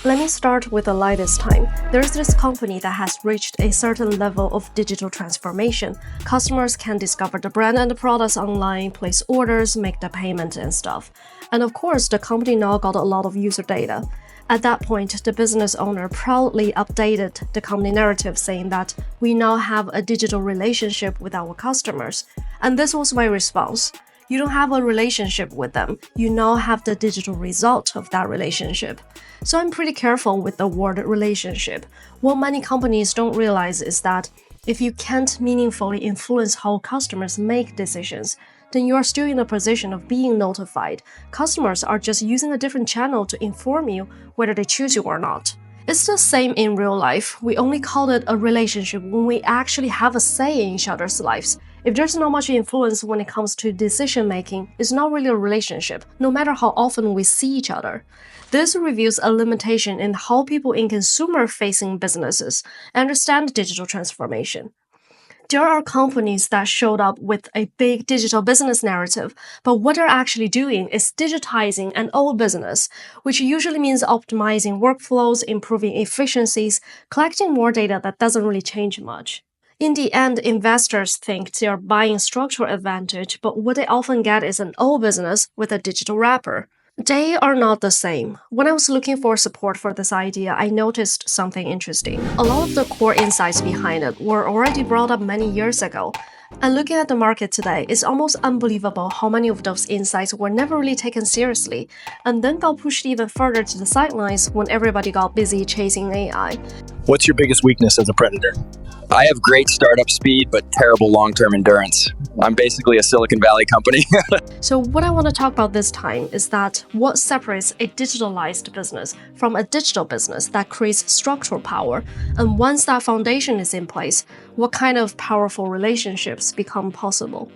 Let me start with the lightest time. There's this company that has reached a certain level of digital transformation. Customers can discover the brand and the products online, place orders, make the payment and stuff. And of course, the company now got a lot of user data. At that point, the business owner proudly updated the company narrative saying that we now have a digital relationship with our customers. And this was my response. You don't have a relationship with them. You now have the digital result of that relationship. So I'm pretty careful with the word relationship. What many companies don't realize is that if you can't meaningfully influence how customers make decisions, then you are still in a position of being notified. Customers are just using a different channel to inform you whether they choose you or not. It's the same in real life. We only call it a relationship when we actually have a say in each other's lives. If there's not much influence when it comes to decision making, it's not really a relationship, no matter how often we see each other. This reveals a limitation in how people in consumer-facing businesses understand digital transformation. There are companies that showed up with a big digital business narrative, but what they're actually doing is digitizing an old business, which usually means optimizing workflows, improving efficiencies, collecting more data that doesn't really change much. In the end, investors think they are buying structural advantage, but what they often get is an old business with a digital wrapper. They are not the same. When I was looking for support for this idea, I noticed something interesting. A lot of the core insights behind it were already brought up many years ago. And looking at the market today, it's almost unbelievable how many of those insights were never really taken seriously, and then got pushed even further to the sidelines when everybody got busy chasing AI. What's your biggest weakness as a predator? I have great startup speed, but terrible long-term endurance. I'm basically a Silicon Valley company. So what I want to talk about this time is that what separates a digitalized business from a digital business that creates structural power, and once that foundation is in place, what kind of powerful relationships become possible.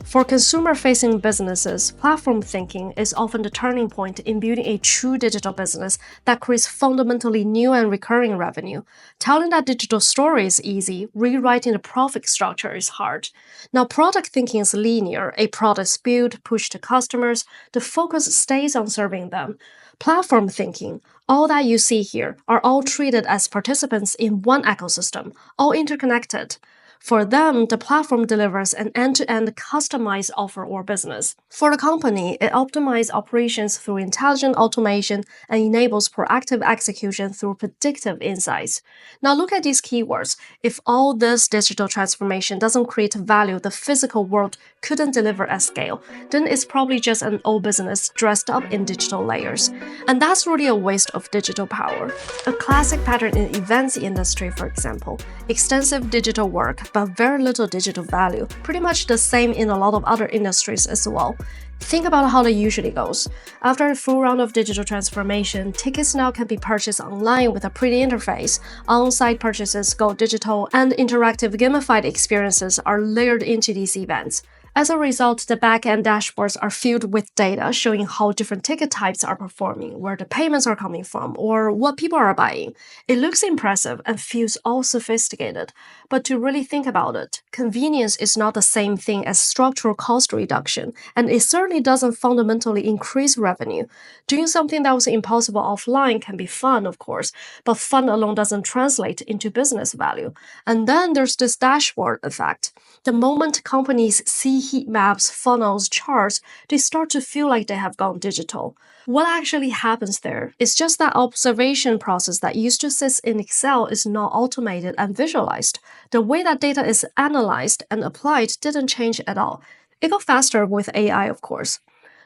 For consumer-facing businesses, platform thinking is often the turning point in building a true digital business that creates fundamentally new and recurring revenue. Telling that digital story is easy, rewriting the profit structure is hard. Now, product thinking is linear. A product is built, pushed to customers, the focus stays on serving them. Platform thinking, all that you see here, are all treated as participants in one ecosystem, all interconnected. For them, the platform delivers an end-to-end customized offer or business. For the company, it optimizes operations through intelligent automation and enables proactive execution through predictive insights. Now look at these keywords. If all this digital transformation doesn't create value the physical world couldn't deliver at scale, then it's probably just an old business dressed up in digital layers. And that's really a waste of digital power. A classic pattern in the events industry, for example, extensive digital work, but very little digital value, pretty much the same in a lot of other industries as well. Think about how that usually goes. After a full round of digital transformation, tickets now can be purchased online with a pretty interface. On-site purchases go digital, and interactive gamified experiences are layered into these events. As a result, the back-end dashboards are filled with data showing how different ticket types are performing, where the payments are coming from, or what people are buying. It looks impressive and feels all sophisticated. But to really think about it, convenience is not the same thing as structural cost reduction, and it certainly doesn't fundamentally increase revenue. Doing something that was impossible offline can be fun, of course, but fun alone doesn't translate into business value. And then there's this dashboard effect. The moment companies see heat maps, funnels, charts, they start to feel like they have gone digital. What actually happens there is just that observation process that used to sit in Excel is now automated and visualized. The way that data is analyzed and applied didn't change at all. It got faster with AI, of course.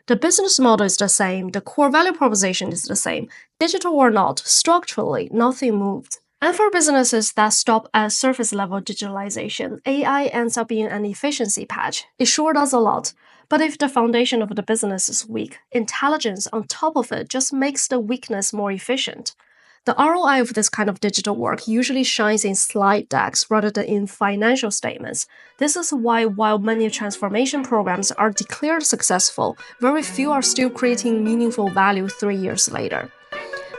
The business model is the same, the core value proposition is the same. Digital or not, structurally, nothing moved. And for businesses that stop at surface-level digitalization, AI ends up being an efficiency patch. It sure does a lot. But if the foundation of the business is weak, intelligence on top of it just makes the weakness more efficient. The ROI of this kind of digital work usually shines in slide decks rather than in financial statements. This is why while many transformation programs are declared successful, very few are still creating meaningful value 3 years later.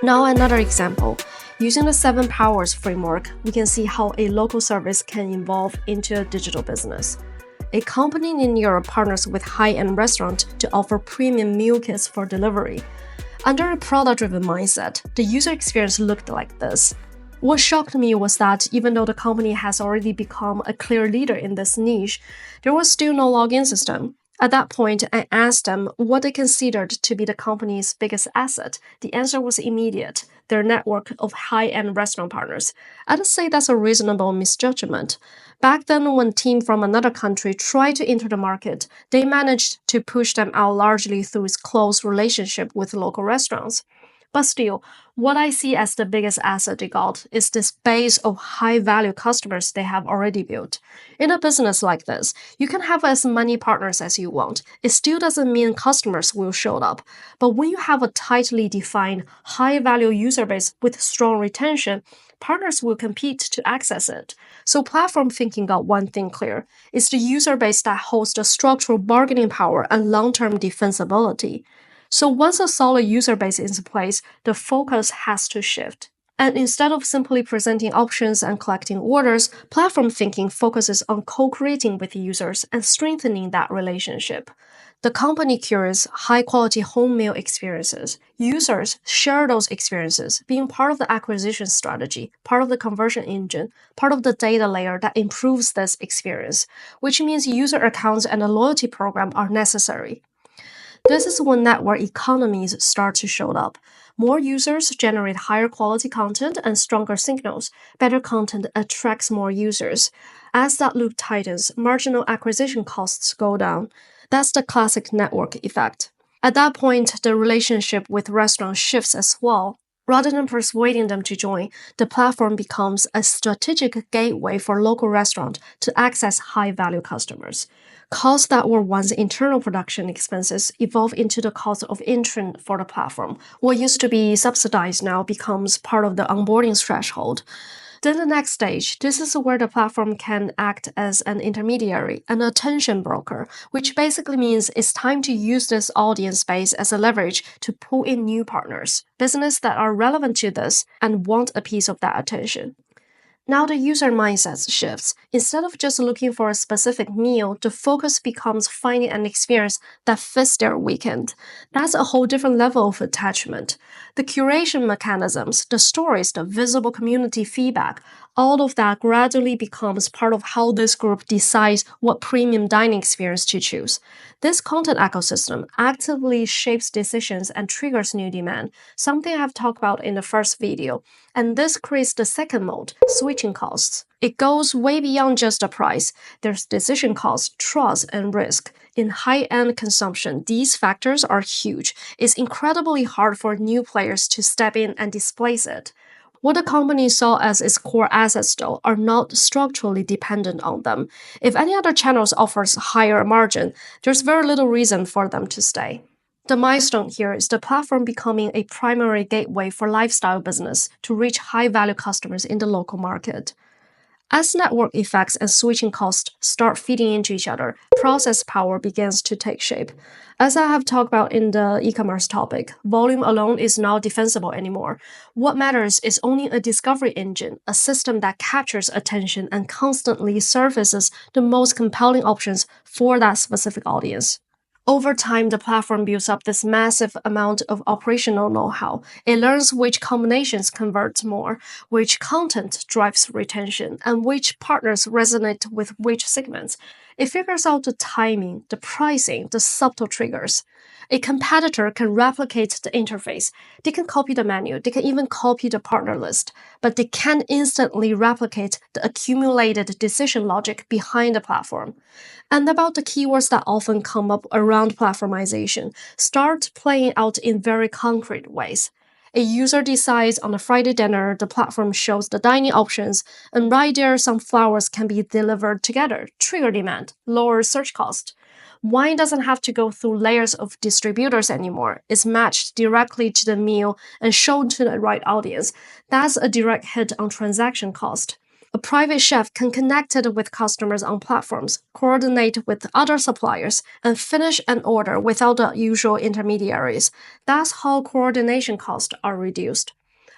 Now another example. Using the 7 Powers framework, we can see how a local service can evolve into a digital business. A company in Europe partners with high-end restaurant to offer premium meal kits for delivery. Under a product-driven mindset, the user experience looked like this. What shocked me was that even though the company has already become a clear leader in this niche, there was still no login system. At that point, I asked them what they considered to be the company's biggest asset. The answer was immediate: their network of high-end restaurant partners. I'd say that's a reasonable misjudgment. Back then, when team from another country tried to enter the market, they managed to push them out largely through its close relationship with local restaurants. But still, what I see as the biggest asset they got is this base of high-value customers they have already built. In a business like this, you can have as many partners as you want. It still doesn't mean customers will show up. But when you have a tightly defined, high-value user base with strong retention, partners will compete to access it. So platform thinking got one thing clear. It's the user base that holds the structural bargaining power and long-term defensibility. So once a solid user base is in place, the focus has to shift. And instead of simply presenting options and collecting orders, platform thinking focuses on co-creating with users and strengthening that relationship. The company curates high-quality home meal experiences. Users share those experiences, being part of the acquisition strategy, part of the conversion engine, part of the data layer that improves this experience, which means user accounts and a loyalty program are necessary. This is when network economies start to show up. More users generate higher quality content and stronger signals. Better content attracts more users. As that loop tightens, marginal acquisition costs go down. That's the classic network effect. At that point, the relationship with restaurants shifts as well. Rather than persuading them to join, the platform becomes a strategic gateway for local restaurants to access high-value customers. Costs that were once internal production expenses evolve into the cost of entry for the platform. What used to be subsidized now becomes part of the onboarding threshold. Then the next stage, this is where the platform can act as an intermediary, an attention broker, which basically means it's time to use this audience base as a leverage to pull in new partners, businesses that are relevant to this and want a piece of that attention. Now the user mindset shifts. Instead of just looking for a specific meal, the focus becomes finding an experience that fits their weekend. That's a whole different level of attachment. The curation mechanisms, the stories, the visible community feedback, all of that gradually becomes part of how this group decides what premium dining experience to choose. This content ecosystem actively shapes decisions and triggers new demand, something I've talked about in the first video. And this creates the second mode, switching costs. It goes way beyond just the price. There's decision costs, trust, and risk. In high-end consumption, these factors are huge. It's incredibly hard for new players to step in and displace it. What the company saw as its core assets, though, are not structurally dependent on them. If any other channels offers higher margin, there's very little reason for them to stay. The milestone here is the platform becoming a primary gateway for lifestyle business to reach high-value customers in the local market. As network effects and switching costs start feeding into each other, process power begins to take shape. As I have talked about in the e-commerce topic, volume alone is not defensible anymore. What matters is owning a discovery engine, a system that captures attention and constantly surfaces the most compelling options for that specific audience. Over time, the platform builds up this massive amount of operational know-how. It learns which combinations convert more, which content drives retention, and which partners resonate with which segments. It figures out the timing, the pricing, the subtle triggers. A competitor can replicate the interface. They can copy the menu. They can even copy the partner list. But they can't instantly replicate the accumulated decision logic behind the platform. And about the keywords that often come up around platformization start playing out in very concrete ways. A user decides on a Friday dinner, the platform shows the dining options, and right there some flowers can be delivered together, trigger demand, lower search cost. Wine doesn't have to go through layers of distributors anymore. It's matched directly to the meal and shown to the right audience. That's a direct hit on transaction cost. A private chef can connect it with customers on platforms, coordinate with other suppliers, and finish an order without the usual intermediaries. That's how coordination costs are reduced.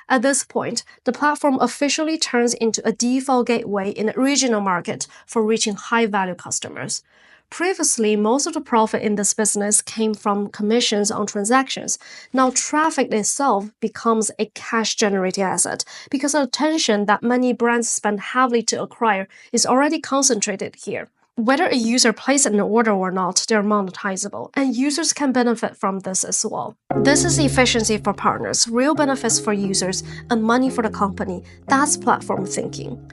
At this point, the platform officially turns into a default gateway in the regional market for reaching high-value customers. Previously, most of the profit in this business came from commissions on transactions. Now, traffic itself becomes a cash-generating asset because the attention that many brands spend heavily to acquire is already concentrated here. Whether a user places an order or not, they're monetizable, and users can benefit from this as well. This is efficiency for partners, real benefits for users, and money for the company. That's platform thinking.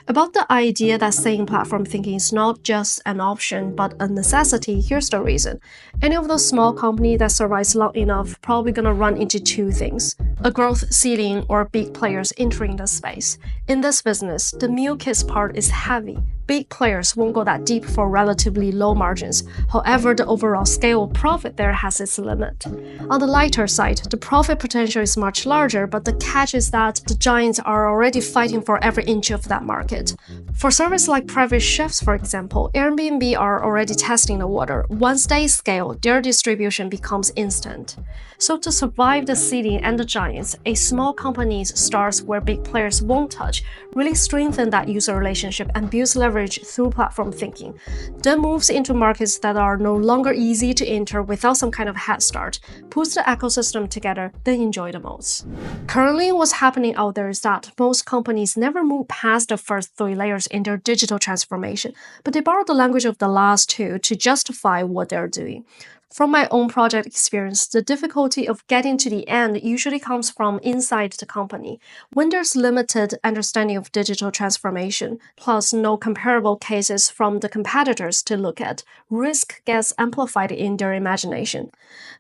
About the idea that saying platform thinking is not just an option but a necessity, here's the reason. Any of those small companies that survives long enough probably gonna run into two things: a growth ceiling or big players entering the space. In this business, the meal kits part is heavy. Big players won't go that deep for relatively low margins. However, the overall scale of profit there has its limit. On the lighter side, the profit potential is much larger, but the catch is that the giants are already fighting for every inch of that market. For services like private chefs, for example, Airbnb are already testing the water. Once they scale, their distribution becomes instant. So to survive the ceiling and the giants, a small company starts where big players won't touch, really strengthen that user relationship and builds leverage through platform thinking, then moves into markets that are no longer easy to enter without some kind of head start, puts the ecosystem together, then enjoy the most. Currently, what's happening out there is that most companies never move past the first three layers in their digital transformation, but they borrow the language of the last two to justify what they're doing. From my own project experience, the difficulty of getting to the end usually comes from inside the company. When there's limited understanding of digital transformation, plus no comparable cases from the competitors to look at, risk gets amplified in their imagination.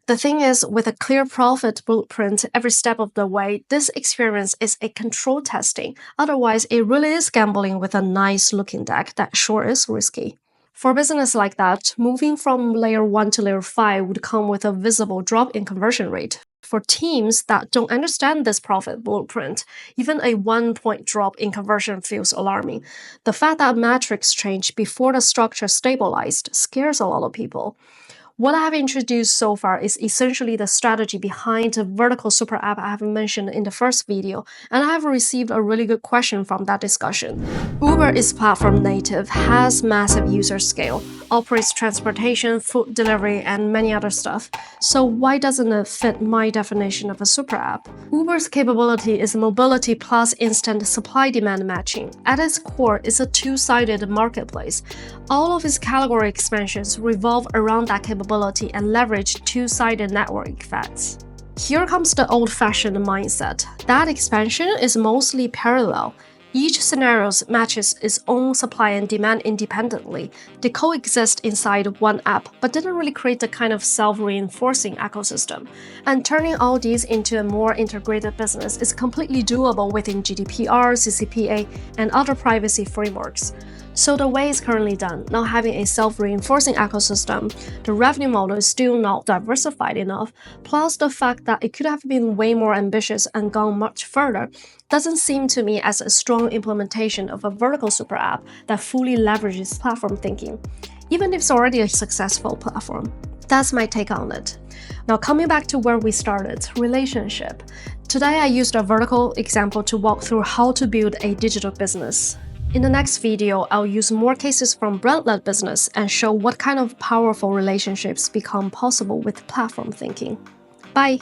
The thing is, with a clear profit blueprint every step of the way, this experience is a control testing. Otherwise, it really is gambling with a nice looking deck that sure is risky. For business like that, moving from layer 1 to layer 5 would come with a visible drop in conversion rate. For teams that don't understand this profit blueprint, even a 1-point drop in conversion feels alarming. The fact that metrics change before the structure stabilized scares a lot of people. What I have introduced so far is essentially the strategy behind the vertical super app I have mentioned in the first video, and I have received a really good question from that discussion. Uber is platform native, has massive user scale, operates transportation, food delivery, and many other stuff. So why doesn't it fit my definition of a super app? Uber's capability is mobility plus instant supply-demand matching. At its core, it's a two-sided marketplace. All of its category expansions revolve around that capability and leverage two-sided network effects. Here comes the old-fashioned mindset. That expansion is mostly parallel. Each scenario matches its own supply and demand independently. They coexist inside one app, but didn't really create the kind of self-reinforcing ecosystem. And turning all these into a more integrated business is completely doable within GDPR, CCPA, and other privacy frameworks. So the way it's currently done, not having a self-reinforcing ecosystem, the revenue model is still not diversified enough, plus the fact that it could have been way more ambitious and gone much further, doesn't seem to me as a strong implementation of a vertical super app that fully leverages platform thinking, even if it's already a successful platform. That's my take on it. Now coming back to where we started, relationship. Today I used a vertical example to walk through how to build a digital business. In the next video, I'll use more cases from brand-led business and show what kind of powerful relationships become possible with platform thinking. Bye!